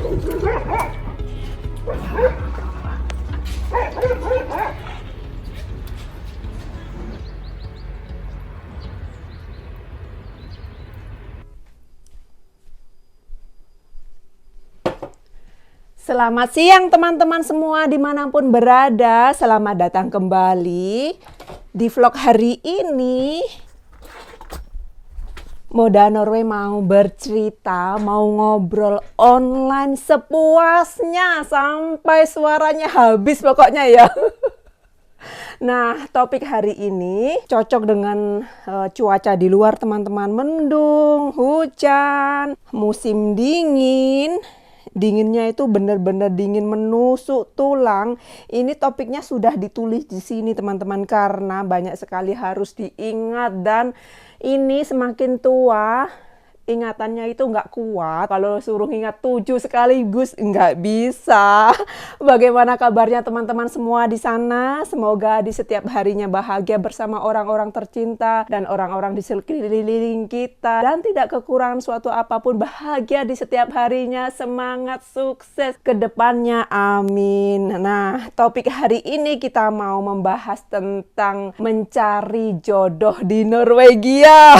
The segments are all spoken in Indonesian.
Selamat siang teman-teman semua dimanapun berada. Selamat datang kembali di vlog hari ini. Moda Norway mau bercerita, mau ngobrol online sepuasnya sampai suaranya habis pokoknya ya. Nah, topik hari ini cocok dengan cuaca di luar teman-teman. Mendung, hujan, musim dingin. Dinginnya itu benar-benar dingin menusuk tulang. Ini topiknya sudah ditulis di sini teman-teman karena banyak sekali harus diingat dan ini semakin tua ingatannya itu nggak kuat. Kalau suruh ingat 7 sekaligus nggak bisa. Bagaimana kabarnya teman-teman semua di sana? Semoga di setiap harinya bahagia bersama orang-orang tercinta dan orang-orang di sekeliling kita. Dan tidak kekurangan suatu apapun, bahagia di setiap harinya. Semangat, sukses ke depannya. Amin. Nah, topik hari ini kita mau membahas tentang mencari jodoh di Norwegia.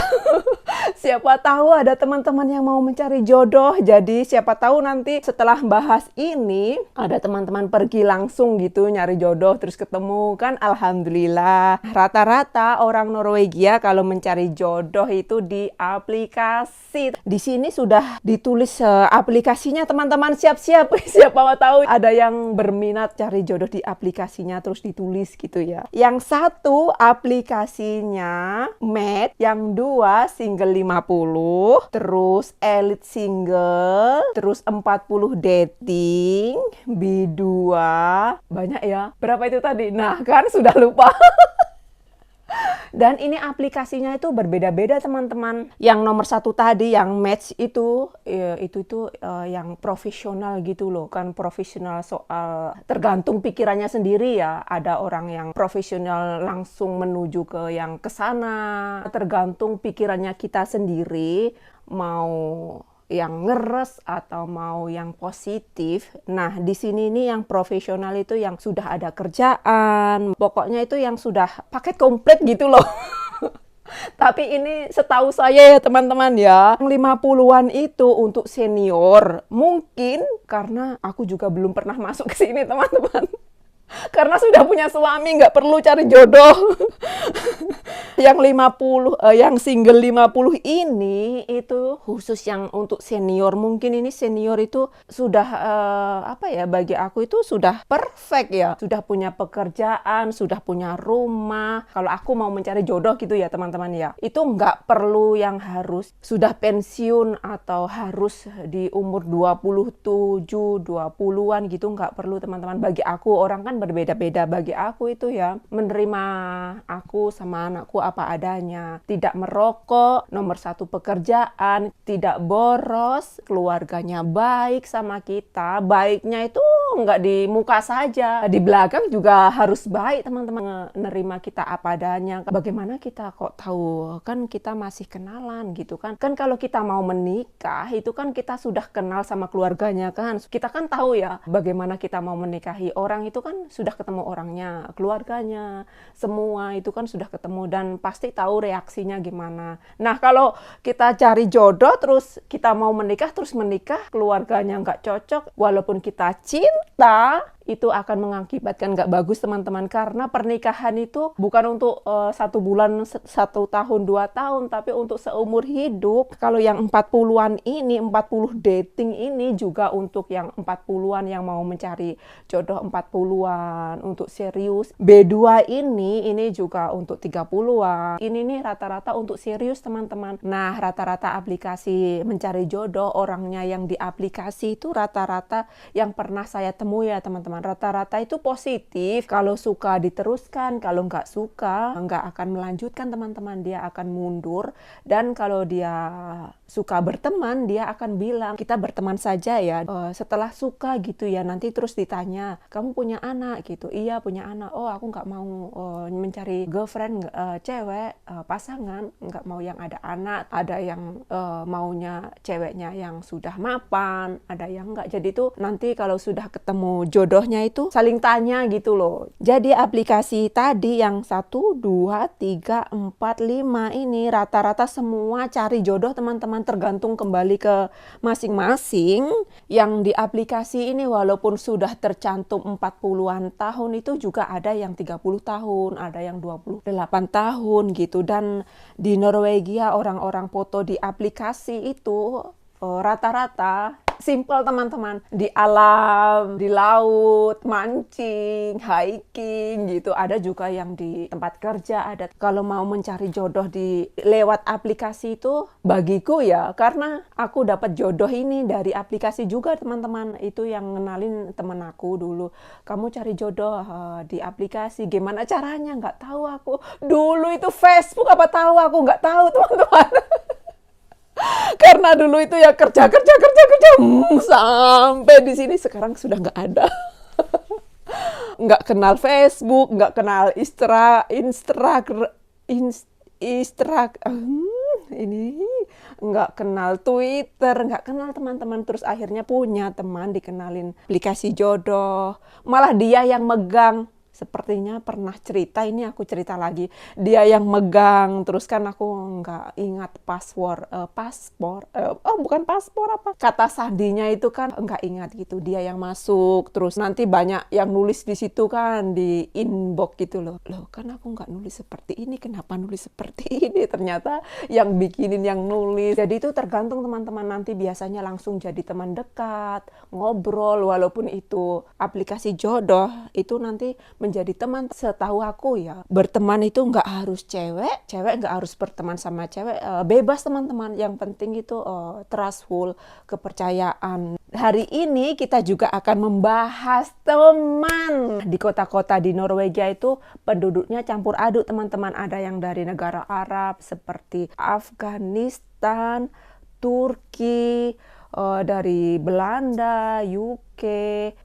Siapa tahu ada teman-teman yang mau mencari jodoh. Jadi siapa tahu nanti setelah bahas ini ada teman-teman pergi langsung gitu nyari jodoh terus ketemu kan, alhamdulillah. Rata-rata orang Norwegia kalau mencari jodoh itu di aplikasi. Di sini sudah ditulis aplikasinya teman-teman, siap-siap. Siapa tahu ada yang berminat cari jodoh di aplikasinya terus ditulis gitu ya. Yang satu aplikasinya Match, yang dua Single 50, terus Elite Single, terus 40 Dating, B2, banyak ya. Berapa itu tadi? Nah, kan sudah lupa. Dan ini aplikasinya itu berbeda-beda teman-teman. Yang nomor satu tadi, yang Match itu yang profesional gitu loh. Kan profesional soal tergantung pikirannya sendiri ya. Ada orang yang profesional langsung menuju ke yang kesana. Tergantung pikirannya kita sendiri mau yang ngeres atau mau yang positif. Nah, di sini nih yang profesional itu yang sudah ada kerjaan. Pokoknya itu yang sudah paket komplit gitu loh. Tapi ini setahu saya ya teman-teman ya, 50-an itu untuk senior. Mungkin karena aku juga belum pernah masuk ke sini teman-teman. Karena sudah punya suami, nggak perlu cari jodoh. Yang 50, yang single 50 ini itu khusus yang untuk senior. Mungkin ini senior itu sudah bagi aku itu sudah perfect ya. Sudah punya pekerjaan, sudah punya rumah. Kalau aku mau mencari jodoh gitu ya teman-teman ya. Itu nggak perlu yang harus sudah pensiun atau harus di umur 27, 20-an gitu, nggak perlu teman-teman. Bagi aku, orang kan berbeda-beda. Bagi aku itu ya menerima aku sama anakku apa adanya, tidak merokok, nomor satu pekerjaan, tidak boros, keluarganya baik sama kita. Baiknya itu nggak di muka saja, di belakang juga harus baik teman-teman, menerima kita apa adanya. Bagaimana kita kok tahu, kan kita masih kenalan gitu kan. Kan kalau kita mau menikah itu kan kita sudah kenal sama keluarganya kan. Kita kan tahu ya bagaimana kita mau menikahi orang itu kan sudah ketemu orangnya, keluarganya, semua itu kan sudah ketemu dan pasti tahu reaksinya gimana. Nah, kalau kita cari jodoh terus kita mau menikah terus menikah, keluarganya nggak cocok, walaupun kita cinta, itu akan mengakibatkan nggak bagus teman-teman. Karena pernikahan itu bukan untuk 1 bulan, 1 tahun, 2 tahun, tapi untuk seumur hidup. Kalau yang 40-an ini, 40 dating ini juga untuk yang 40-an yang mau mencari jodoh 40-an, untuk serius. B2 ini juga untuk 30-an. Ini nih rata-rata untuk serius teman-teman. Nah, rata-rata aplikasi mencari jodoh, orangnya yang di aplikasi itu rata-rata yang pernah saya temui ya teman-teman. teman-teman. Rata-rata itu positif. Kalau suka diteruskan, kalau nggak suka nggak akan melanjutkan teman-teman. Dia akan mundur. Dan kalau dia suka berteman, dia akan bilang kita berteman saja ya. Setelah suka gitu ya, nanti terus ditanya, kamu punya anak gitu? Iya punya anak. Oh aku nggak mau mencari girlfriend cewek, pasangan, nggak mau yang ada anak. Ada yang maunya ceweknya yang sudah mapan, ada yang enggak. Jadi itu nanti kalau sudah ketemu jodohnya itu saling tanya gitu loh. Jadi aplikasi tadi yang 1, 2, 3, 4, 5 ini rata-rata semua cari jodoh teman-teman, tergantung kembali ke masing-masing. Yang di aplikasi ini walaupun sudah tercantum 40-an tahun itu juga ada yang 30 tahun, ada yang 28 tahun gitu. Dan di Norwegia orang-orang foto di aplikasi itu rata-rata simple teman-teman, di alam, di laut, mancing, hiking gitu. Ada juga yang di tempat kerja, ada. Kalau mau mencari jodoh di lewat aplikasi itu bagiku ya, karena aku dapat jodoh ini dari aplikasi juga teman-teman. Itu yang ngenalin teman aku dulu. Kamu cari jodoh di aplikasi, gimana caranya? Nggak tahu aku. Dulu itu Facebook apa tahu aku? Nggak tahu teman-teman. Karena dulu itu ya kerja sampai di sini. Sekarang sudah nggak ada. Nggak kenal Facebook, nggak kenal ini nggak kenal Twitter, nggak kenal teman-teman. Terus akhirnya punya teman, dikenalin aplikasi jodoh. Malah dia yang megang. Sepertinya pernah cerita, ini aku cerita lagi. Dia yang megang, terus kan aku nggak ingat paspor, bukan paspor apa. Kata sandinya itu kan nggak ingat gitu. Dia yang masuk, terus nanti banyak yang nulis di situ kan, di inbox gitu loh. Loh kan aku nggak nulis seperti ini, kenapa nulis seperti ini? Ternyata yang bikinin yang nulis. Jadi itu tergantung teman-teman, nanti biasanya langsung jadi teman dekat, ngobrol, walaupun itu aplikasi jodoh, itu nanti menjadi teman. Setahu aku ya, berteman itu nggak harus cewek nggak harus berteman sama cewek, bebas teman-teman. Yang penting itu trustful, kepercayaan. Hari ini kita juga akan membahas teman. Di kota-kota di Norwegia itu penduduknya campur aduk teman-teman. Ada yang dari negara Arab seperti Afghanistan, Turki, dari Belanda, UK,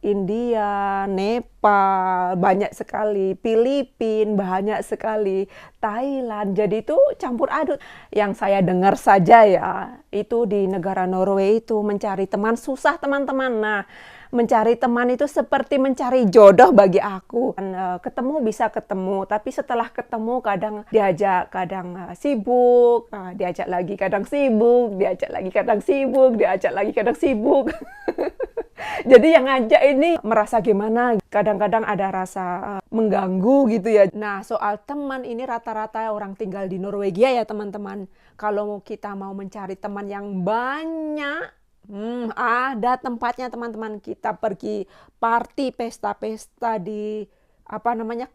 India, Nepal, banyak sekali, Filipina, banyak sekali, Thailand. Jadi itu campur aduk. Yang saya dengar saja ya, itu di negara Norway itu mencari teman susah teman-teman. Nah, mencari teman itu seperti mencari jodoh bagi aku. Ketemu bisa ketemu, tapi setelah ketemu kadang diajak, kadang sibuk, diajak lagi kadang sibuk, diajak lagi kadang sibuk, diajak lagi kadang sibuk. Jadi yang ngajak ini merasa gimana? Kadang-kadang ada rasa mengganggu gitu ya. Nah, soal teman ini rata-rata orang tinggal di Norwegia ya teman-teman. Kalau kita mau mencari teman yang banyak, ada tempatnya teman-teman. Kita pergi party, pesta-pesta di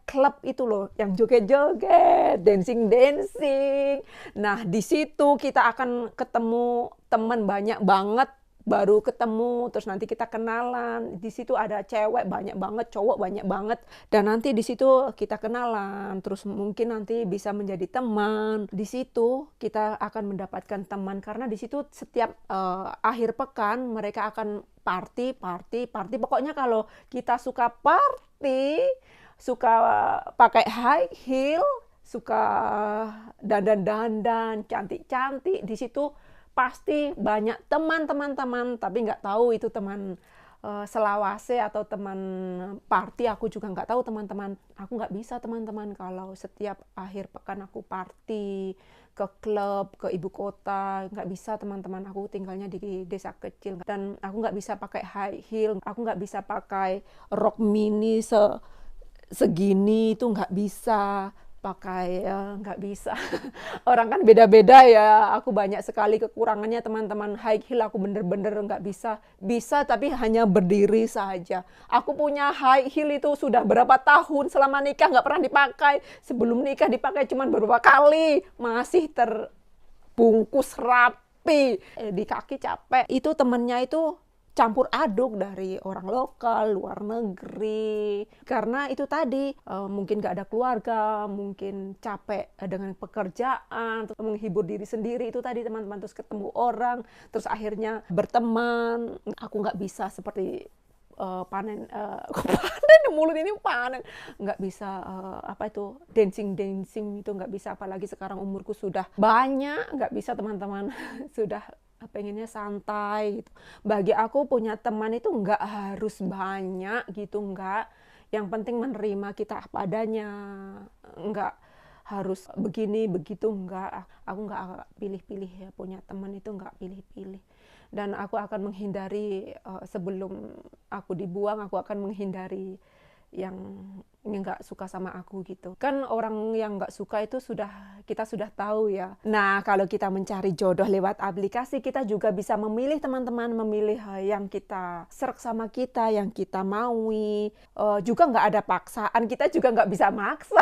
klub itu loh, yang joget-joget, dancing-dancing. Nah, di situ kita akan ketemu teman banyak banget. Baru ketemu, terus nanti kita kenalan. Di situ ada cewek banyak banget, cowok banyak banget, dan nanti di situ kita kenalan. Terus mungkin nanti bisa menjadi teman. Di situ kita akan mendapatkan teman karena di situ setiap akhir pekan mereka akan party. Pokoknya kalau kita suka party, suka pakai high heel, suka dandan cantik-cantik, di situ pasti banyak teman-teman, tapi nggak tahu itu teman selawase atau teman party. Aku juga nggak tahu teman-teman. Aku nggak bisa teman-teman kalau setiap akhir pekan aku party ke klub, ke ibu kota. Nggak bisa teman-teman. Aku tinggalnya di desa kecil dan aku nggak bisa pakai high heel. Aku nggak bisa pakai rok mini segini, itu nggak bisa pakai, nggak bisa. Orang kan beda-beda ya. Aku banyak sekali kekurangannya teman-teman. High heel aku bener-bener nggak bisa. Bisa tapi hanya berdiri saja. Aku punya high heel itu sudah berapa tahun, selama nikah nggak pernah dipakai. Sebelum nikah dipakai cuma beberapa kali. Masih terbungkus rapi. Di kaki capek. Itu temennya itu campur aduk dari orang lokal, luar negeri. Karena itu tadi, mungkin gak ada keluarga, mungkin capek dengan pekerjaan, terus menghibur diri sendiri, itu tadi teman-teman, terus ketemu orang, terus akhirnya berteman. Aku gak bisa seperti panen, panen mulut ini panen, nggak bisa dancing itu nggak bisa, apalagi sekarang umurku sudah banyak, nggak bisa teman-teman. Sudah pengennya santai gitu. Bagi aku punya teman itu nggak harus banyak gitu, nggak. Yang penting menerima kita apa adanya, nggak harus begini begitu, nggak. Aku nggak pilih-pilih ya, punya teman itu nggak pilih-pilih. Dan aku akan menghindari, sebelum aku dibuang, aku akan menghindari yang nggak suka sama aku gitu. Kan orang yang nggak suka itu kita sudah tahu ya. Nah, kalau kita mencari jodoh lewat aplikasi, kita juga bisa memilih teman-teman, memilih yang kita serak sama kita, yang kita maui. Juga nggak ada paksaan, kita juga nggak bisa maksa.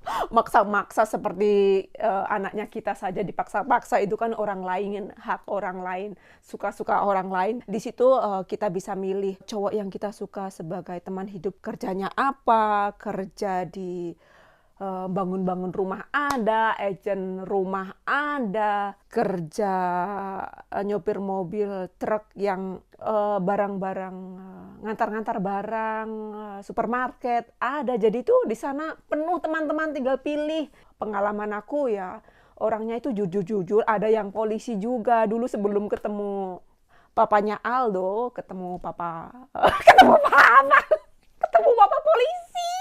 Maksa-maksa seperti anaknya kita saja dipaksa-paksa, itu kan orang lain, hak orang lain, suka-suka orang lain. Di situ kita bisa milih cowok yang kita suka sebagai teman hidup, kerjanya apa, kerja di bangun-bangun rumah ada, agent rumah ada, kerja nyopir mobil truk yang barang-barang, ngantar-ngantar barang, supermarket ada. Jadi itu di sana penuh teman-teman, tinggal pilih. Pengalaman aku ya, orangnya itu jujur-jujur, ada yang polisi juga. Dulu sebelum ketemu papanya Aldo, ketemu papa polisi.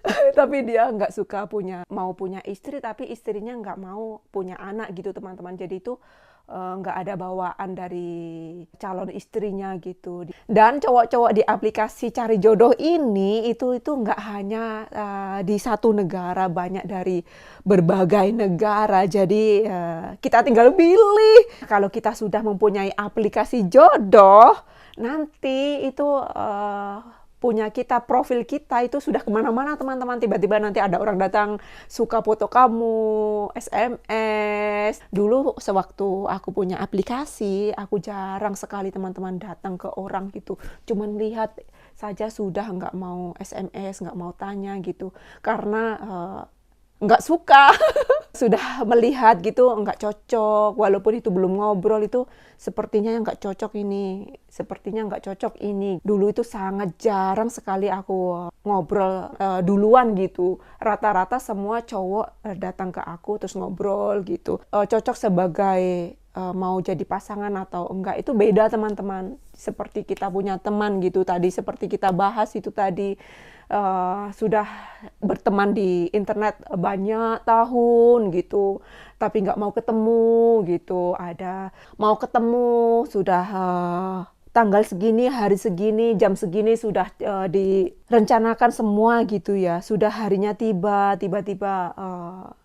Tapi dia nggak suka mau punya istri, tapi istrinya nggak mau punya anak gitu teman-teman. Jadi itu nggak ada bawaan dari calon istrinya gitu. Dan cowok-cowok di aplikasi cari jodoh ini itu nggak hanya di satu negara, banyak dari berbagai negara. Jadi kita tinggal pilih. Kalau kita sudah mempunyai aplikasi jodoh, nanti itu punya kita, profil kita itu sudah kemana-mana teman-teman. Tiba-tiba nanti ada orang datang suka foto kamu, SMS. Dulu sewaktu aku punya aplikasi, aku jarang sekali teman-teman datang ke orang gitu. Cuman lihat saja sudah, nggak mau SMS, nggak mau tanya gitu. Karena nggak suka. Sudah melihat gitu nggak cocok, walaupun itu belum ngobrol, itu sepertinya nggak cocok ini, sepertinya nggak cocok ini. Dulu itu sangat jarang sekali aku ngobrol duluan gitu. Rata-rata semua cowok datang ke aku terus ngobrol gitu. Cocok sebagai mau jadi pasangan atau enggak itu beda teman-teman. Seperti kita punya teman gitu tadi, seperti kita bahas itu tadi. Sudah berteman di internet banyak tahun gitu, tapi nggak mau ketemu gitu. Ada mau ketemu, sudah tanggal segini, hari segini, jam segini sudah direncanakan semua gitu ya. Sudah harinya tiba-tiba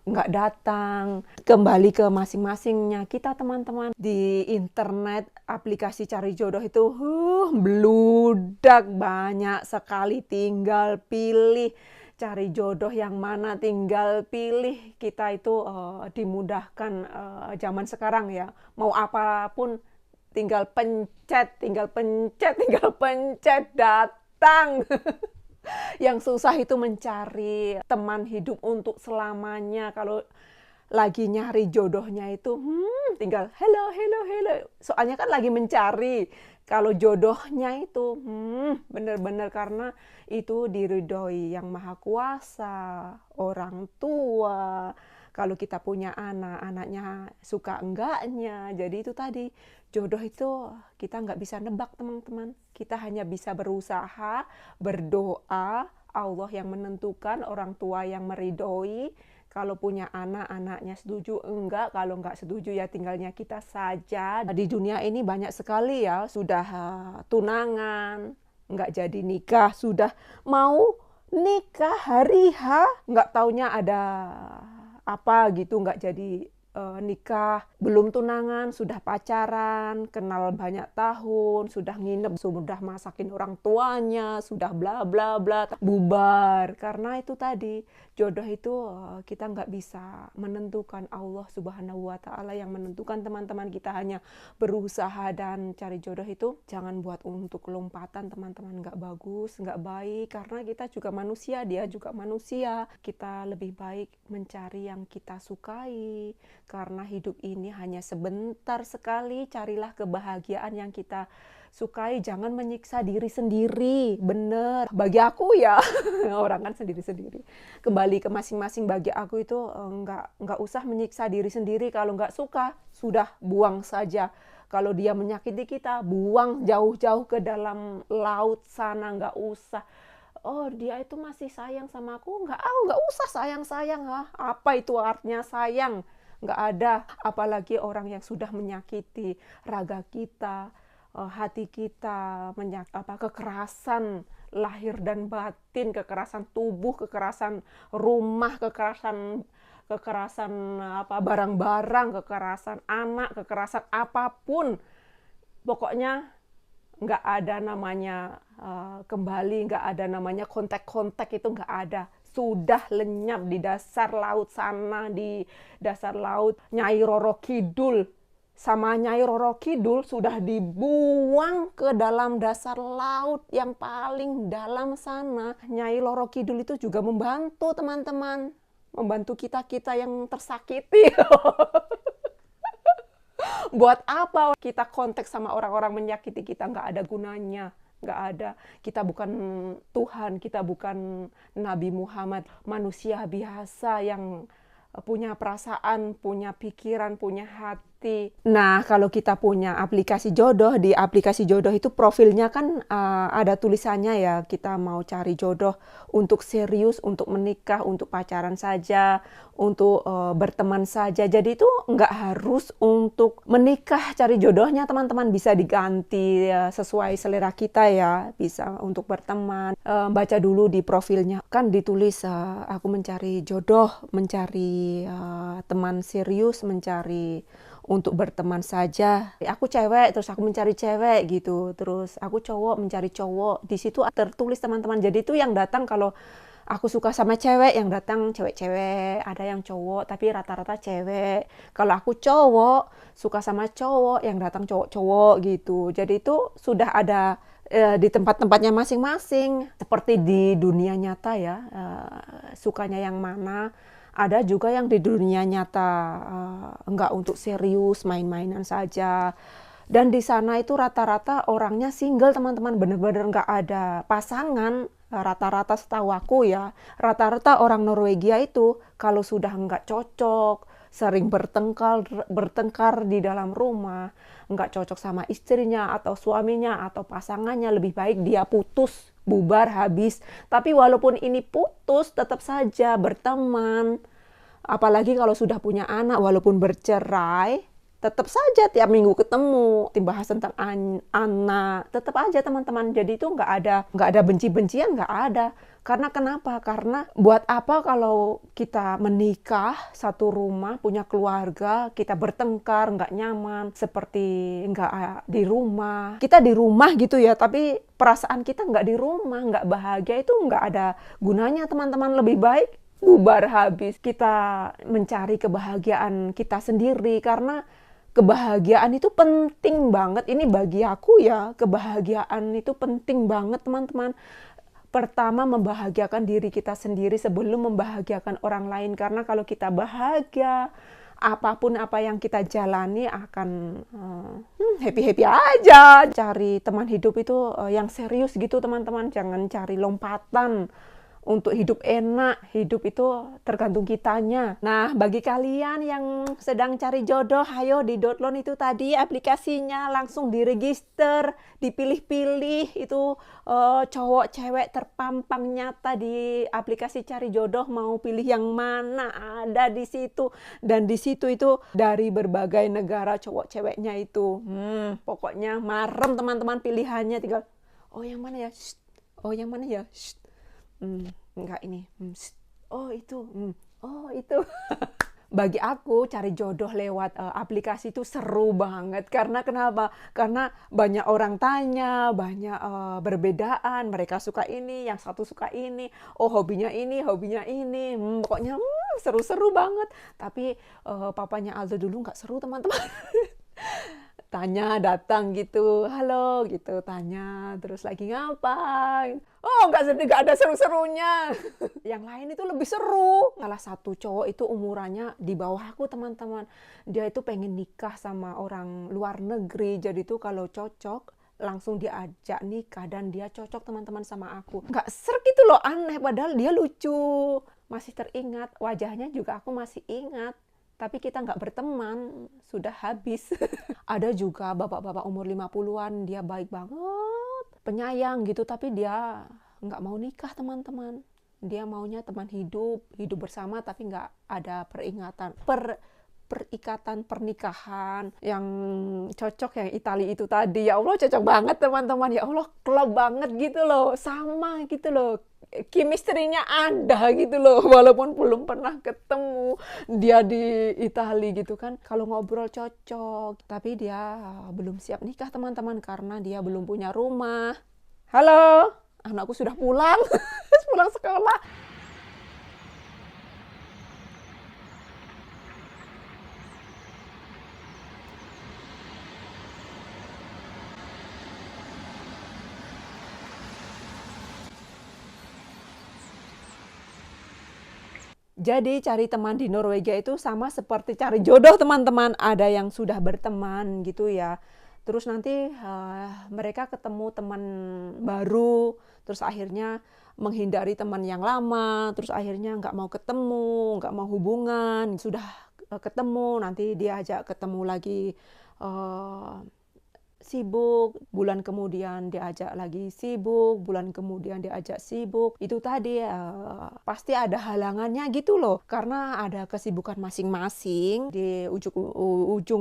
nggak datang. Kembali ke masing-masingnya. Kita teman-teman di internet, aplikasi cari jodoh itu beludak banyak sekali. Tinggal pilih cari jodoh yang mana, tinggal pilih. Kita itu dimudahkan zaman sekarang ya. Mau apapun tinggal pencet, datang. Yang susah itu mencari teman hidup untuk selamanya. Kalau lagi nyari jodohnya itu, tinggal hello. Soalnya kan lagi mencari. Kalau jodohnya itu, benar-benar karena itu diridhoi yang Maha Kuasa, orang tua. Kalau kita punya anak, anaknya suka enggaknya. Jadi itu tadi, jodoh itu kita nggak bisa nebak teman-teman. Kita hanya bisa berusaha, berdoa, Allah yang menentukan, orang tua yang meridhoi. Kalau punya anak, anaknya setuju, enggak. Kalau enggak setuju ya tinggalnya kita saja. Di dunia ini banyak sekali ya, sudah tunangan, enggak jadi nikah, sudah mau nikah hari H, enggak taunya ada apa gitu, enggak jadi nikah, belum tunangan, sudah pacaran, kenal banyak tahun, sudah nginep, sudah masakin orang tuanya, sudah bla bla bla, bubar. Karena itu tadi, jodoh itu kita nggak bisa menentukan, Allah Subhanahu wa Ta'ala yang menentukan. Teman-teman, kita hanya berusaha dan cari jodoh itu jangan buat untuk lompatan, teman-teman. Nggak bagus, nggak baik, karena kita juga manusia, dia juga manusia. Kita lebih baik mencari yang kita sukai, karena hidup ini hanya sebentar sekali. Carilah kebahagiaan yang kita sukai, jangan menyiksa diri sendiri. Bener, bagi aku ya, orang kan sendiri-sendiri, kembali ke masing-masing. Bagi aku itu nggak usah menyiksa diri sendiri. Kalau nggak suka, sudah buang saja. Kalau dia menyakiti kita, buang jauh-jauh ke dalam laut sana, nggak usah. Oh, dia itu masih sayang sama aku, nggak usah sayang-sayang. Apa itu artinya sayang? Nggak ada. Apalagi orang yang sudah menyakiti raga kita, hati kita, kekerasan lahir dan batin, kekerasan tubuh, kekerasan rumah, kekerasan barang-barang, kekerasan anak, kekerasan apapun. Pokoknya nggak ada namanya kembali, nggak ada namanya kontak-kontak, itu nggak ada. Sudah lenyap di dasar laut sana, di dasar laut Nyai Roro Kidul. Sama Nyai Roro Kidul sudah dibuang ke dalam dasar laut yang paling dalam sana. Nyai Roro Kidul itu juga membantu teman-teman, membantu kita-kita yang tersakiti. Buat apa kita kontak sama orang-orang menyakiti kita? Nggak ada gunanya. Nggak ada. Kita bukan Tuhan, kita bukan Nabi Muhammad. Manusia biasa yang punya perasaan, punya pikiran, punya hati. Nah, kalau kita punya aplikasi jodoh, di aplikasi jodoh itu profilnya kan ada tulisannya ya, kita mau cari jodoh untuk serius, untuk menikah, untuk pacaran saja, untuk berteman saja. Jadi itu nggak harus untuk menikah cari jodohnya, teman-teman. Bisa diganti sesuai selera kita ya, bisa untuk berteman. Baca dulu di profilnya, kan ditulis aku mencari jodoh, mencari teman serius, mencari untuk berteman saja. Aku cewek, terus aku mencari cewek gitu. Terus aku cowok, mencari cowok. Di situ tertulis, teman-teman. Jadi itu yang datang, kalau aku suka sama cewek, yang datang cewek-cewek. Ada yang cowok, tapi rata-rata cewek. Kalau aku cowok, suka sama cowok, yang datang cowok-cowok gitu. Jadi itu sudah ada di tempat-tempatnya masing-masing. Seperti di dunia nyata ya, sukanya yang mana. Ada juga yang di dunia nyata enggak untuk serius, main-mainan saja. Dan di sana itu rata-rata orangnya single, teman-teman. Bener-bener enggak ada pasangan. Rata-rata setahu aku ya, rata-rata orang Norwegia itu kalau sudah enggak cocok, sering bertengkar di dalam rumah, enggak cocok sama istrinya atau suaminya atau pasangannya, lebih baik dia putus, bubar, habis. Tapi walaupun ini putus, tetap saja berteman. Apalagi kalau sudah punya anak, walaupun bercerai, tetap saja tiap minggu ketemu, bahas tentang anak, tetap aja teman-teman. Jadi itu nggak ada benci-bencian, nggak ada. Karena kenapa? Karena buat apa kalau kita menikah, satu rumah, punya keluarga, kita bertengkar, nggak nyaman, seperti nggak di rumah. Kita di rumah gitu ya, tapi perasaan kita nggak di rumah, nggak bahagia, itu nggak ada gunanya teman-teman. Lebih baik bubar, habis. Kita mencari kebahagiaan kita sendiri, karena kebahagiaan itu penting banget. Ini bagi aku ya, kebahagiaan itu penting banget teman-teman. Pertama, membahagiakan diri kita sendiri sebelum membahagiakan orang lain. Karena kalau kita bahagia, apapun apa yang kita jalani akan happy-happy aja. Cari teman hidup itu yang serius gitu teman-teman. Jangan cari lompatan. Untuk hidup enak, hidup itu tergantung kitanya. Nah, bagi kalian yang sedang cari jodoh, ayo di download itu tadi aplikasinya, langsung diregister, dipilih-pilih itu cowok cewek terpampang nyata di aplikasi cari jodoh. Mau pilih yang mana, ada di situ. Dan di situ itu dari berbagai negara cowok ceweknya itu. Pokoknya marem teman-teman pilihannya, tinggal oh yang mana ya? Shh. Oh yang mana ya? Shh. Enggak ini. Oh itu. Oh itu. Bagi aku cari jodoh lewat aplikasi itu seru banget. Karena kenapa? Karena banyak orang tanya, banyak perbedaan. Mereka suka ini, yang satu suka ini. Oh, hobinya ini, hobinya ini. Pokoknya seru-seru banget. Tapi papanya Aldo dulu nggak seru, teman-teman. Tanya, datang gitu, halo gitu, tanya, terus lagi ngapain? Oh, nggak ada seru-serunya. Yang lain itu lebih seru. Salah satu cowok itu umurannya di bawah aku, teman-teman. Dia itu pengen nikah sama orang luar negeri, jadi tuh kalau cocok langsung diajak nikah dan dia cocok, teman-teman, sama aku. Nggak ser gitu loh, aneh, padahal dia lucu. Masih teringat, wajahnya juga aku masih ingat. Tapi kita nggak berteman, sudah habis. Ada juga bapak-bapak umur 50-an, dia baik banget, penyayang gitu, tapi dia nggak mau nikah, teman-teman. Dia maunya teman hidup bersama, tapi nggak ada perikatan pernikahan yang cocok, yang Itali itu tadi. Ya Allah, cocok banget, teman-teman. Ya Allah, klop banget gitu loh, sama gitu loh. Chemistry-nya ada gitu loh, walaupun belum pernah ketemu dia di Itali gitu kan. Kalau ngobrol cocok, tapi dia belum siap nikah, teman-teman, karena dia belum punya rumah. Halo, anakku sudah pulang, pulang sekolah. Jadi cari teman di Norwegia itu sama seperti cari jodoh, teman-teman. Ada yang sudah berteman gitu ya. Terus nanti mereka ketemu teman baru, terus akhirnya menghindari teman yang lama, terus akhirnya nggak mau ketemu, nggak mau hubungan. Sudah ketemu, nanti diajak ketemu lagi, eh, sibuk, bulan kemudian diajak lagi sibuk, bulan kemudian diajak sibuk. Itu tadi pasti ada halangannya gitu loh, karena ada kesibukan masing-masing. Di ujung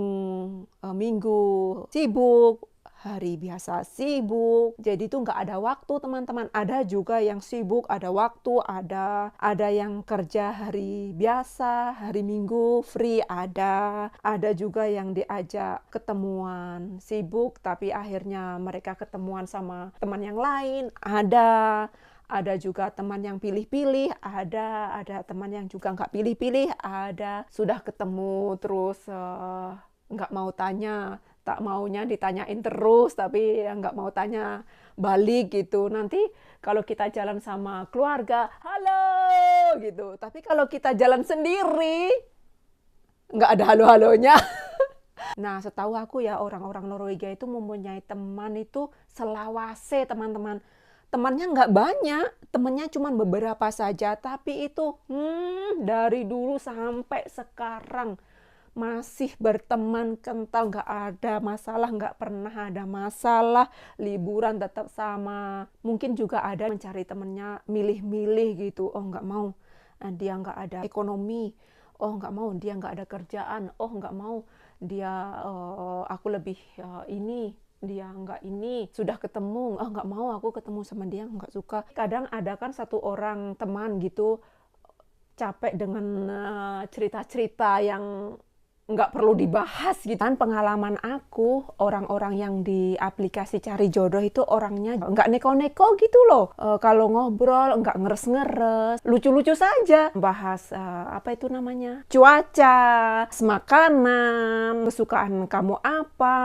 minggu sibuk, hari biasa sibuk, jadi itu nggak ada waktu, teman-teman. Ada juga yang sibuk, ada waktu, ada yang kerja hari biasa, hari Minggu free, ada juga yang diajak ketemuan sibuk, tapi akhirnya mereka ketemuan sama teman yang lain, ada juga teman yang pilih-pilih, ada teman yang juga nggak pilih-pilih, ada sudah ketemu terus nggak mau tanya, tak maunya ditanyain terus, tapi nggak mau tanya balik gitu. Nanti kalau kita jalan sama keluarga, halo gitu. Tapi kalau kita jalan sendiri, nggak ada halo-halonya. Nah, setahu aku ya, orang-orang Norwegia itu mempunyai teman itu selawase, teman-teman. Temannya nggak banyak, temannya cuma beberapa saja, tapi itu dari dulu sampai sekarang masih berteman kental, nggak ada masalah, nggak pernah ada masalah, liburan tetap sama. Mungkin juga ada mencari temennya, milih-milih gitu, oh nggak mau, dia nggak ada ekonomi, oh nggak mau, dia nggak ada kerjaan, oh nggak mau, dia aku lebih ini, dia nggak ini, sudah ketemu, oh nggak mau, aku ketemu sama dia, nggak suka. Kadang ada kan satu orang teman gitu, capek dengan cerita-cerita yang nggak perlu dibahas gitu kan. Pengalaman aku, orang-orang yang di aplikasi cari jodoh itu orangnya nggak neko-neko gitu loh. Kalau ngobrol nggak ngeres-ngeres, lucu-lucu saja. Bahas apa itu namanya, cuaca, makanan, kesukaan kamu apa,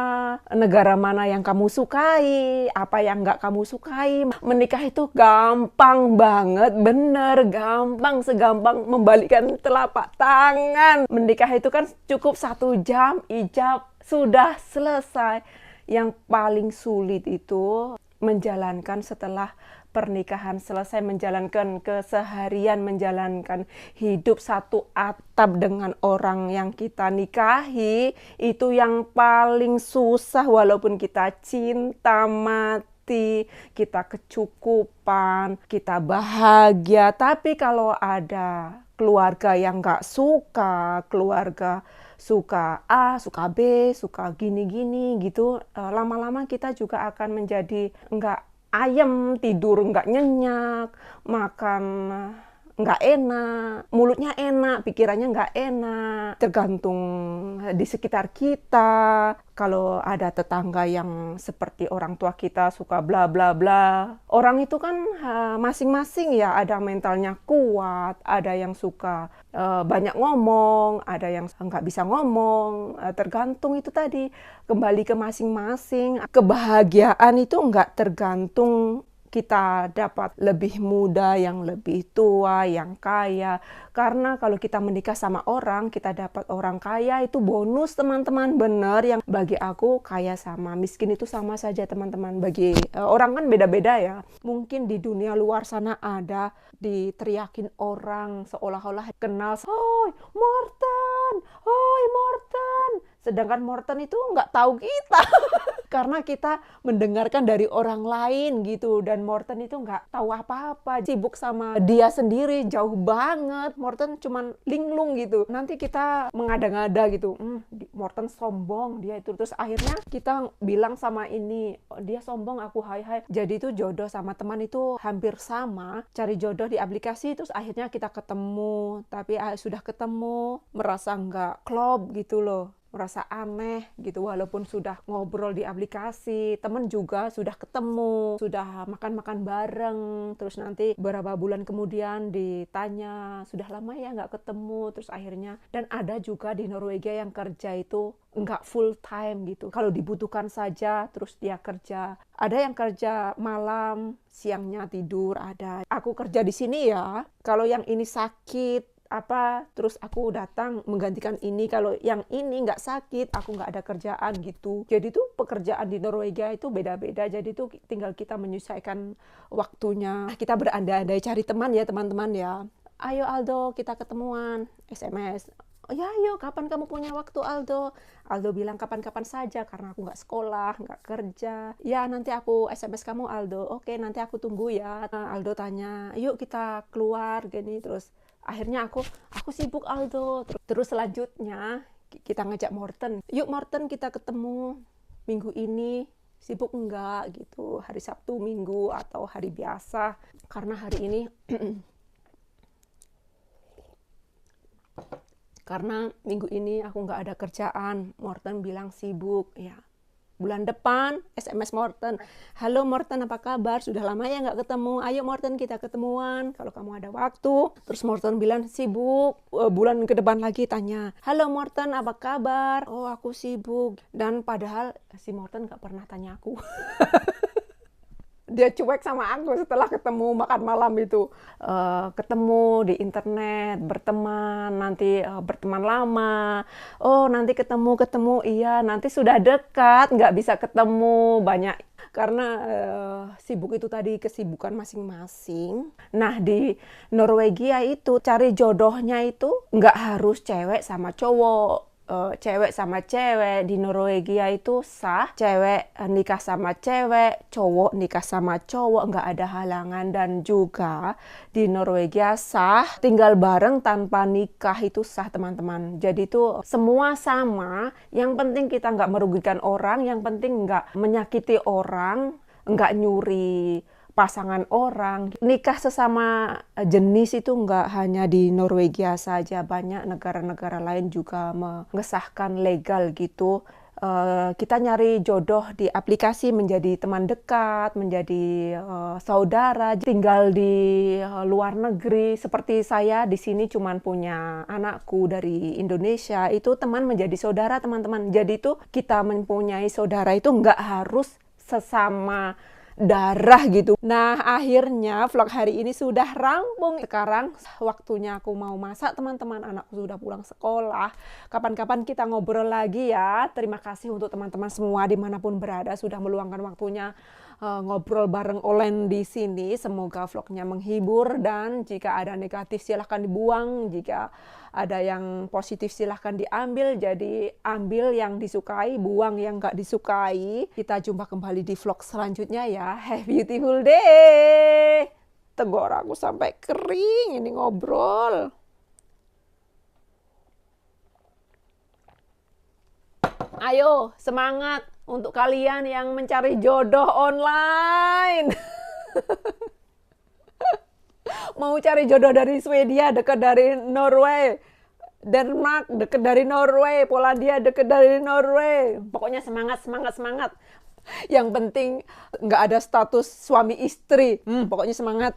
negara mana yang kamu sukai, apa yang nggak kamu sukai. Menikah itu gampang banget, bener, gampang, segampang membalikkan telapak tangan. Menikah itu kan cukup 1 jam, ijab, sudah selesai. Yang paling sulit itu menjalankan setelah pernikahan selesai, menjalankan keseharian, menjalankan hidup satu atap dengan orang yang kita nikahi. Itu yang paling susah, walaupun kita cinta mati, kita kecukupan, kita bahagia. Tapi kalau ada keluarga yang nggak suka, keluarga suka A, suka B, suka gini-gini gitu, lama-lama kita juga akan menjadi nggak ayem, tidur nggak nyenyak, makan nggak enak, mulutnya enak, pikirannya nggak enak, tergantung di sekitar kita. Kalau ada tetangga yang seperti orang tua kita suka bla bla bla, orang itu kan masing-masing ya, ada mentalnya kuat, ada yang suka banyak ngomong, ada yang nggak bisa ngomong, tergantung itu tadi, kembali ke masing-masing. Kebahagiaan itu nggak tergantung kita dapat lebih muda, yang lebih tua, yang kaya. Karena kalau kita menikah sama orang, kita dapat orang kaya, itu bonus teman-teman. Bener, yang bagi aku kaya sama miskin itu sama saja teman-teman. Bagi orang kan beda-beda ya. Mungkin di dunia luar sana ada diteriakin orang seolah-olah kenal. Hoi Morten, hoi Morten. Sedangkan Morten itu nggak tahu kita. Karena kita mendengarkan dari orang lain gitu. Dan Morten itu nggak tahu apa-apa. Sibuk sama dia sendiri, jauh banget. Morten cuman linglung gitu. Nanti kita mengada-ngada gitu. Morten sombong dia itu. Terus akhirnya kita bilang sama ini, dia sombong, aku hai-hai. Jadi itu jodoh sama teman itu hampir sama. Cari jodoh di aplikasi, terus akhirnya kita ketemu. Tapi sudah ketemu, merasa nggak klop gitu loh. Merasa aneh gitu, walaupun sudah ngobrol di aplikasi, temen juga sudah ketemu, sudah makan-makan bareng, terus nanti beberapa bulan kemudian ditanya, sudah lama ya nggak ketemu, terus akhirnya, dan ada juga di Norwegia yang kerja itu nggak full time gitu, kalau dibutuhkan saja, terus dia kerja, ada yang kerja malam, siangnya tidur, ada. Aku kerja di sini ya, kalau yang ini sakit, terus aku datang menggantikan ini, kalau yang ini nggak sakit aku nggak ada kerjaan gitu. Jadi tuh pekerjaan di Norwegia itu beda-beda, jadi tuh tinggal kita menyesuaikan waktunya. Kita berandai-andai cari teman ya teman-teman ya, ayo Aldo kita ketemuan, SMS. Oh ya, ayo, kapan kamu punya waktu Aldo? Aldo bilang kapan-kapan saja karena aku nggak sekolah, nggak kerja. Ya nanti aku SMS kamu Aldo. Oke, nanti aku tunggu ya. Aldo tanya, yuk kita keluar gini, terus akhirnya aku sibuk Aldo. Terus selanjutnya kita ngajak Morten. Yuk Morten kita ketemu minggu ini. Sibuk enggak gitu. Hari Sabtu, Minggu atau hari biasa. Karena hari ini karena minggu ini aku nggak ada kerjaan. Morten bilang sibuk ya. Bulan depan SMS Morten, halo Morten apa kabar, sudah lama ya nggak ketemu, ayo Morten kita ketemuan kalau kamu ada waktu. Terus Morten bilang sibuk. Bulan ke depan lagi tanya, halo Morten apa kabar, oh aku sibuk. Dan padahal si Morten nggak pernah tanya aku. Dia cuek sama aku setelah ketemu makan malam itu. Ketemu di internet, berteman, nanti berteman lama. Oh nanti ketemu, iya nanti sudah dekat, nggak bisa ketemu, banyak. Karena sibuk itu tadi, kesibukan masing-masing. Nah di Norwegia itu cari jodohnya itu nggak harus cewek sama cowok. Cewek sama cewek di Norwegia itu sah, cewek nikah sama cewek, cowok nikah sama cowok, nggak ada halangan. Dan juga di Norwegia sah tinggal bareng tanpa nikah, itu sah teman-teman. Jadi itu semua sama, yang penting kita nggak merugikan orang, yang penting nggak menyakiti orang, nggak nyuri pasangan orang. Nikah sesama jenis itu nggak hanya di Norwegia saja, banyak negara-negara lain juga mengesahkan legal gitu. Kita nyari jodoh di aplikasi, menjadi teman dekat, menjadi saudara, tinggal di luar negeri. Seperti saya di sini cuman punya anakku dari Indonesia, itu teman menjadi saudara teman-teman. Jadi itu kita mempunyai saudara itu nggak harus sesama darah gitu. Nah akhirnya vlog hari ini sudah rampung. Sekarang waktunya aku mau masak teman-teman, anakku sudah pulang sekolah. Kapan-kapan kita ngobrol lagi ya. Terima kasih untuk teman-teman semua dimanapun berada sudah meluangkan waktunya ngobrol bareng Olen di sini. Semoga vlognya menghibur, dan jika ada negatif silahkan dibuang, jika ada yang positif silahkan diambil. Jadi ambil yang disukai, buang yang nggak disukai. Kita jumpa kembali di vlog selanjutnya ya. Have a beautiful day. Tenggorokanku sampai kering ini ngobrol. Ayo semangat untuk kalian yang mencari jodoh online. mau cari jodoh dari Swedia, dekat dari Norway. Denmark deket dari Norway, Polandia deket dari Norway. Pokoknya semangat, semangat, semangat. Yang penting nggak ada status suami istri. Pokoknya semangat.